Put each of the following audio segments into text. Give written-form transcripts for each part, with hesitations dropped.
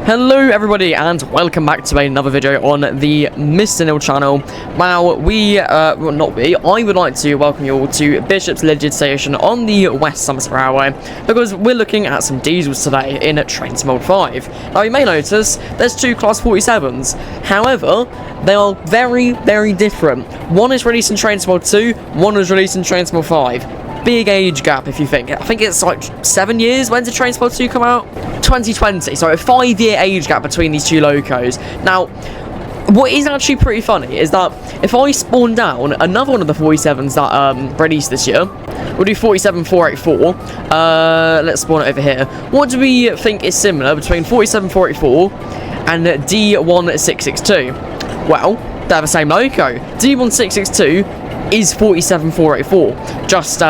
Hello everybody and welcome back to another video on the Mr. Nil channel. Now I would like to welcome you all to Bishop's Legend Station on the West Somerset Railway because we're looking at some diesels today in TSW 5. Now you may notice there's two Class 47s, however they are very different. One is released in TSW 2, one is released in TSW 5. Big age gap if you think. I think it's like 7 years. When did TSW 2 come out? 2020, so a 5-year age gap between these two locos. Now, what is actually pretty funny is that if I spawn down another one of the 47s that released this year, we'll do 47484. Let's spawn it over here. What do we think is similar between 47484 and D1662? Well, they have the same loco. D1662 is 47484, just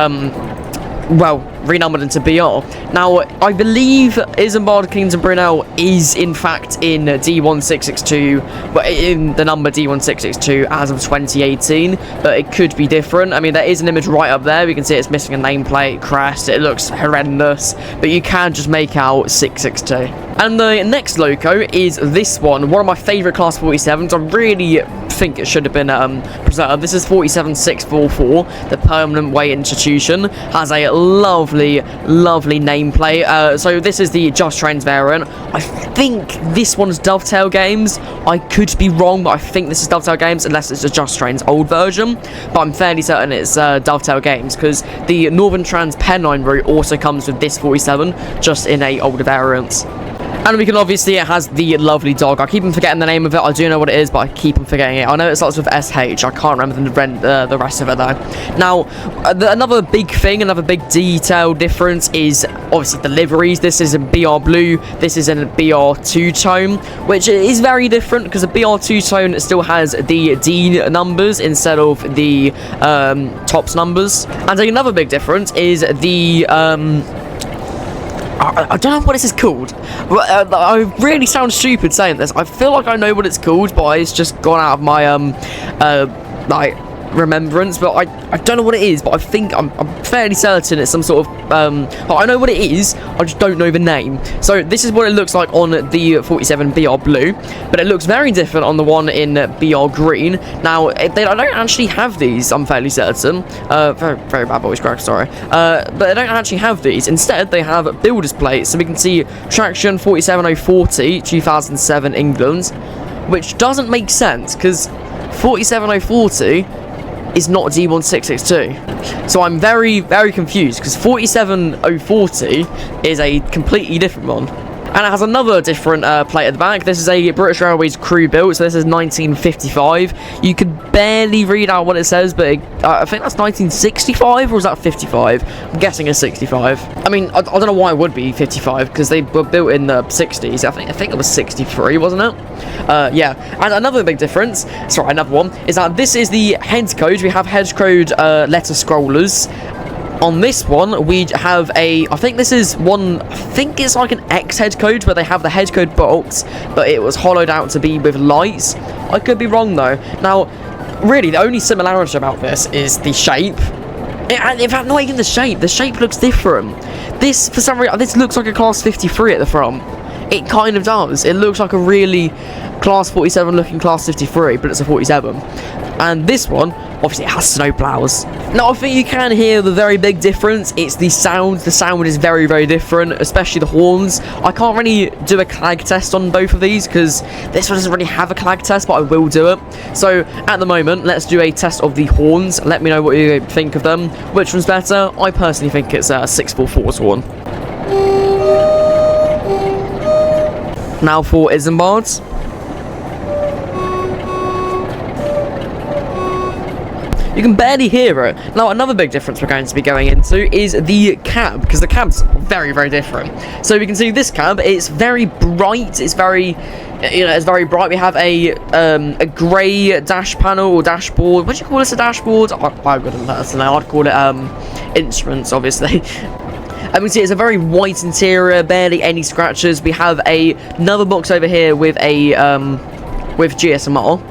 renumbered into BR. Now, I believe Isambard Kingdom Brunel is in fact in D1662, but in the number D1662 as of 2018, but it could be different. I mean, there is an image right up there. We can see it's missing a nameplate, crashed, it looks horrendous, but you can just make out 662. And the next loco is this one of my favourite Class 47s. I really think it should have been preserved. This is 47644. The Permanent Way Institution has a lovely nameplate. So this is the Just Trains variant. I think this one's Dovetail Games. I could be wrong, but I think this is Dovetail Games, unless it's a Just Trains old version. But I'm fairly certain it's Dovetail Games, because the Northern Trans Pennine route also comes with this 47, just in a older variant. And we can obviously, it has the lovely dog. I keep on forgetting the name of it. I do know what it is, but I keep on forgetting it. I know it starts with SH. I can't remember the rest of it though. Now, another big thing, another big detail difference is obviously the liveries. This is in BR Blue. This is in a BR two-tone, which is very different because the BR two-tone still has the D numbers instead of the tops numbers. And another big difference is the I don't know what this is called. I really sound stupid saying this. I feel like I know what it's called, but it's just gone out of my like remembrance. But I don't know what it is. But I think I'm fairly certain it's some sort of I know what it is. I just don't know the name. So this is what it looks like on the 47 BR Blue, but it looks very different on the one in BR Green. Now I don't actually have these. I'm fairly certain. Very bad voice crack. Sorry. But they don't actually have these. Instead, they have builders plates. So we can see traction 47040 2007 England, which doesn't make sense because 47040 is not D1662. So I'm very confused because 47040 is a completely different one. And it has another different plate at the back. This is a British Railways crew built, so this is 1955. You could barely read out what it says, but I think that's 1965, or was that 55? I'm guessing it's 65. I mean, I don't know why it would be 55, because they were built in the 60s. I think it was 63, wasn't it? Yeah. And another big difference, sorry, another one, is that this is the head code. We have head code letter scrollers. On this one, we have I think this is one, I think it's like an X head code where they have the head code box, but it was hollowed out to be with lights. I could be wrong though. Now, really, the only similarity about this is the shape. In fact, not even the shape looks different. This, for some reason, this looks like a Class 53 at the front. It kind of does. It looks like a really Class 47 looking Class 53, but it's a 47. And this one, obviously it has snow plows. Now I think you can hear the very big difference. It's the sound. The sound is very different, especially the horns. I can't really do a clag test on both of these because this one doesn't really have a clag test, but I will do it. So at the moment, let's do a test of the horns. Let me know what you think of them. Which one's better? I personally think it's a 644's horn. Now for Isambard's. You can barely hear it. Now, another big difference we're going to be going into is the cab, because the cab's very different. So we can see this cab, it's very bright, it's very, it's very bright. We have a grey dash panel or dashboard. What do you call this, a dashboard? I wouldn't personally, I'd call it instruments, obviously. And we can see it's a very white interior, barely any scratches. We have another box over here with a with GSMR.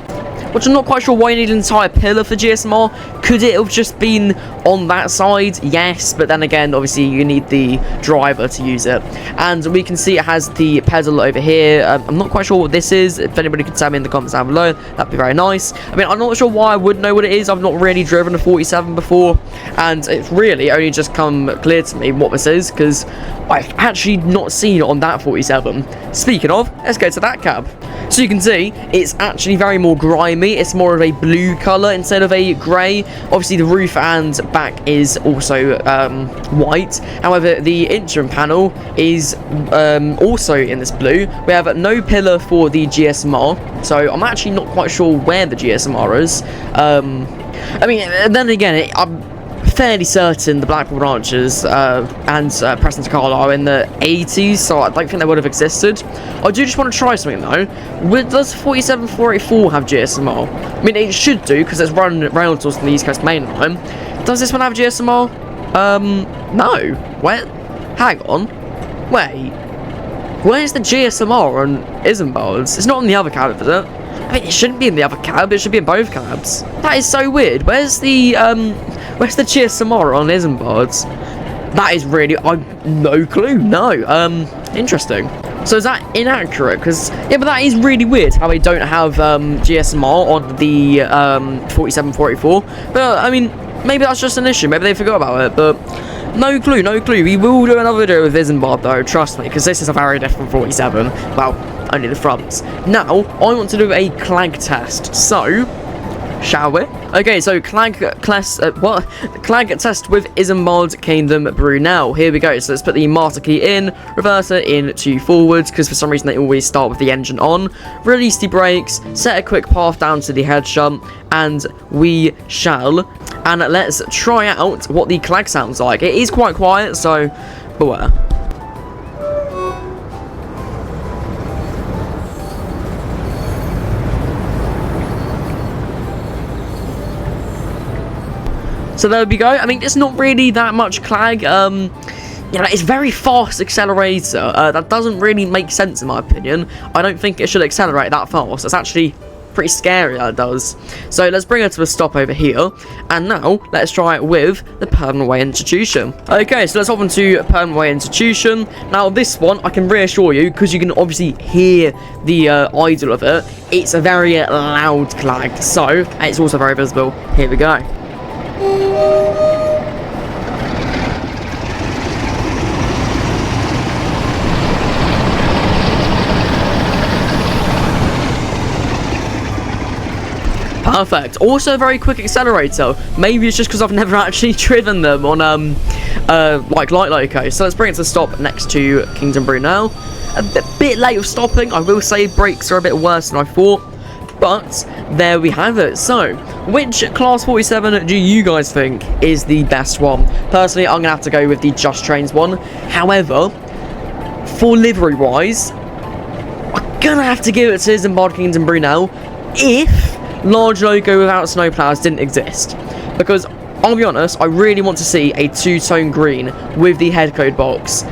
which I'm not quite sure why you need an entire pillar for GSMR. Could it have just been on that side? Yes, but then again, obviously you need the driver to use it. And we can see it has the pedal over here. I'm not quite sure what this is. If anybody could tell me in the comments down below, that'd be very nice. I mean, I'm not sure why I would know what it is. I've not really driven a 47 before, and it's really only just come clear to me what this is, because I've actually not seen it on that 47. Speaking of, let's go to that cab. So you can see it's actually very more grimy. It's more of a blue colour instead of a grey. Obviously the roof and back is also white. However, the instrument panel is also in this blue. We have no pillar for the GSMR, so I'm actually not quite sure where the GSMR is. I mean, then again, I'm fairly certain the Blackpool branches and Preston to Carlisle are in the 80s, so I don't think they would have existed. I do just want to try something though. Does 47-484 have GSMR? I mean, it should do, because it's run rail tours on the East Coast Main Line. Does this one have GSMR? No. Where? Hang on. Wait. Where's the GSMR on Isambard's? It's not on the other cab, is it? I mean, it shouldn't be in the other cab. It should be in both cabs. That is so weird. Where's the GSMR on Isambard's? That is really... I've no clue. No. Interesting. So is that inaccurate? Because, yeah, but that is really weird how they don't have GSMR on the 47-484. But, I mean, maybe that's just an issue. Maybe they forgot about it, but... No clue, no clue. We will do another video with Isambard though, trust me, because this is a very different 47. Well, only the fronts. Now, I want to do a clag test, so... shall we? Okay, so clag test with Isambard Kingdom Brunel. Here we go. So let's put the master key in, reverser into forwards, because for some reason they always start with the engine on. Release the brakes, set a quick path down to the head shunt, and we shall. And let's try out what the clag sounds like. It is quite quiet, so beware. So there we go. I mean, it's not really that much clag. You know, it's very fast accelerator. That doesn't really make sense in my opinion. I don't think it should accelerate that fast. It's actually pretty scary that it does. So let's bring it to a stop over here. And now let's try it with the permanent way institution. Okay, so let's hop into permanent way institution. Now this one, I can reassure you, because you can obviously hear the idle of it. It's a very loud clag. So it's also very visible. Here we go. Perfect. Also a very quick accelerator. Maybe it's just because I've never actually driven them on like light loco. So let's bring it to stop next to Kingdom Brunel. A bit late of stopping. I will say brakes are a bit worse than I thought. But there we have it. So, which Class 47 do you guys think is the best one? Personally, I'm going to have to go with the Just Trains one. However, for livery-wise, I'm going to have to give it to Isambard Kingdom Brunel if large logo without snowplows didn't exist. Because, I'll be honest, I really want to see a two-tone green with the headcode box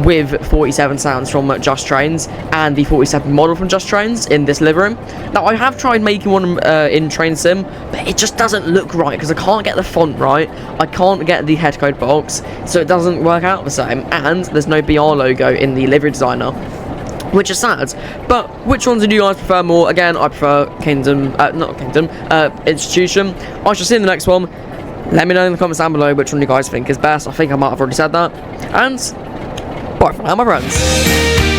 with 47 sounds from Just Trains and the 47 model from Just Trains in this livery. Now, I have tried making one in Train Sim, but it just doesn't look right because I can't get the font right, I can't get the headcode box, so it doesn't work out the same, and there's no BR logo in the livery designer, which is sad. But which ones do you guys prefer more? Again, I prefer Institution. I shall see you in the next one. Let me know in the comments down below which one you guys think is best. I think I might have already said that. And bye for now, my friends.